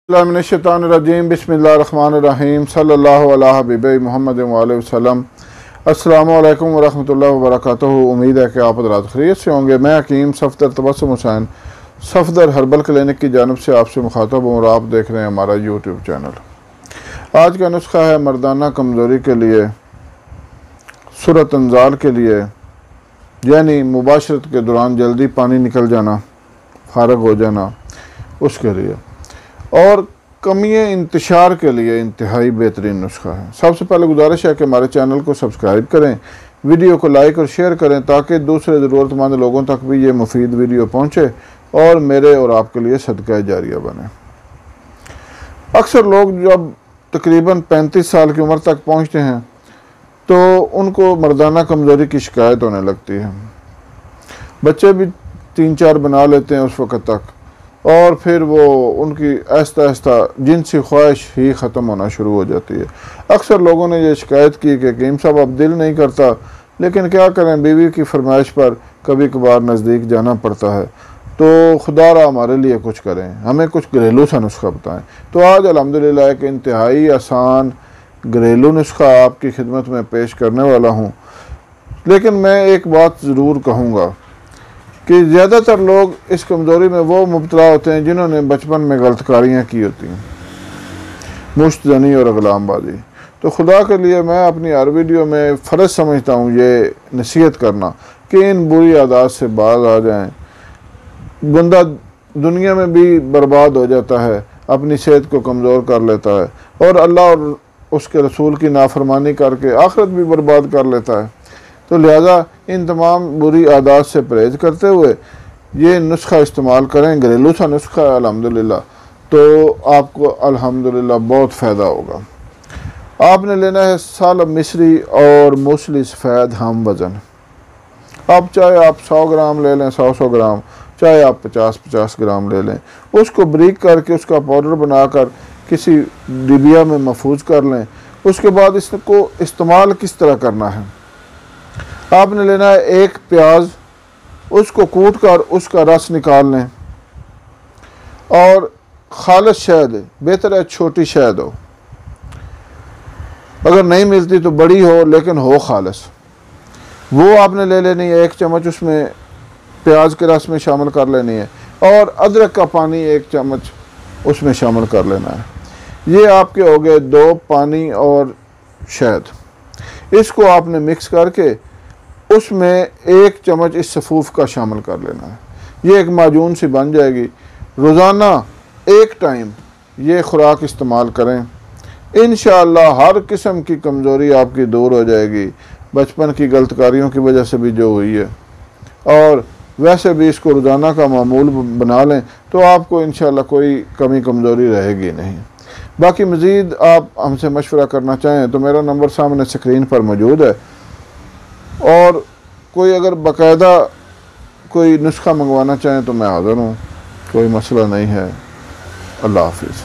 बिस्मिल्लाहिर्रहमानिर्रहीम बिस्मिल्लाहिर्रहमानिर्रहीम सल्लल्लाहु अला हबीबी मुहम्मद व अलैहि वसल्लम। अस्सलामु अलैकुम व रहमतुल्लाहि व बरकातुहू। उम्मीद है कि आप हज़रात खैरियत से होंगे। मैं हकीम सफदर तबस्सुम हुसैन सफदर हर्बल क्लिनिक की जानिब से आपसे मुखातब हूँ और आप देख रहे हैं हमारा यूट्यूब चैनल। आज का नुस्खा है मर्दाना कमज़ोरी के लिए, सूरत अंजाल के लिए, यानी मुबाशरत के दौरान जल्दी पानी निकल जाना, फारग हो जाना, उसके लिए, और कमियाँ इंतशार के लिए इंतहाई बेहतरीन नुस्खा है। सबसे पहले गुजारिश है कि हमारे चैनल को सब्सक्राइब करें, वीडियो को लाइक और शेयर करें ताकि दूसरे ज़रूरतमंद लोगों तक भी ये मुफीद वीडियो पहुँचे और मेरे और आपके लिए सदका जारिया बने। अक्सर लोग जब तकरीबन 35 साल की उम्र तक पहुँचते हैं तो उनको मर्दाना कमज़ोरी की शिकायत होने लगती है। बच्चे भी 3-4 बना लेते हैं उस वक़्त तक, और फिर वो उनकी आहिस्ता आहिस्ता जिनसी ख्वाहिश ही ख़त्म होना शुरू हो जाती है। अक्सर लोगों ने ये शिकायत की कि हकीम साहब अब दिल नहीं करता, लेकिन क्या करें, बीवी की फरमाइश पर कभी कभार नज़दीक जाना पड़ता है। तो खुदारा हमारे लिए कुछ करें, हमें कुछ घरेलू सा नुस्खा बताएं। तो आज अल्हम्दुलिल्लाह एक इंतहाई आसान घरेलू नुस्खा आपकी खिदमत में पेश करने वाला हूँ। लेकिन मैं एक बात ज़रूर कहूँगा कि ज़्यादातर लोग इस कमज़ोरी में वो मुब्तला होते हैं जिन्होंने बचपन में गलतकारियाँ की होती हैं, मुश्तजनी और ग़ुलामबाजी। तो खुदा के लिए मैं अपनी हर वीडियो में फ़र्ज़ समझता हूँ ये नसीहत करना कि इन बुरी आदत से बाज आ जाएं। बंदा दुनिया में भी बर्बाद हो जाता है, अपनी सेहत को कमज़ोर कर लेता है और अल्लाह और उसके रसूल की नाफरमानी करके आखिरत भी बर्बाद कर लेता है। तो लिहाजा इन तमाम बुरी आदत से परहेज़ करते हुए ये नुस्खा इस्तेमाल करें। घरेलू सा नुस्खा है अल्हम्दुलिल्लाह, तो आपको अल्हम्दुलिल्लाह बहुत फ़ायदा होगा। आपने लेना है सालब मिश्री और मूसली सफ़ेद हम वज़न। अब चाहे आप 100 ग्राम ले लें, 100 ग्राम, चाहे आप 50 ग्राम ले लें। उसको ब्रीक करके उसका पाउडर बनाकर किसी डिबिया में महफूज कर लें। उसके बाद इसको इस्तेमाल किस तरह करना है, आपने लेना है एक प्याज, उसको कूट कर उसका रस निकाल लें, और खालिस शहद, बेहतर है छोटी शहद हो, अगर नहीं मिलती तो बड़ी हो लेकिन हो खालिस, वो आपने ले लेनी है। 1 चम्मच उसमें प्याज के रस में शामिल कर लेनी है, और अदरक का पानी 1 चम्मच उसमें शामिल कर लेना है। ये आपके हो गए 2 पानी और शहद। इसको आपने मिक्स करके उसमें 1 चम्मच इस सफ़ूफ का शामिल कर लेना है। ये एक माजून सी बन जाएगी। रोज़ाना 1 टाइम ये खुराक इस्तेमाल करें, इंशाअल्लाह हर किस्म की कमज़ोरी आपकी दूर हो जाएगी, बचपन की गलतकारियों की वजह से भी जो हुई है। और वैसे भी इसको रोज़ाना का मामूल बना लें तो आपको इंशाअल्लाह कोई कमी कमज़ोरी रहेगी नहीं। बाकी मज़ीद आप हमसे मशवरा करना चाहें तो मेरा नंबर सामने स्क्रीन पर मौजूद है, और कोई अगर बाकायदा कोई नुस्खा मंगवाना चाहें तो मैं हाज़िर हूँ, कोई मसला नहीं है। अल्लाह हाफ़िज़।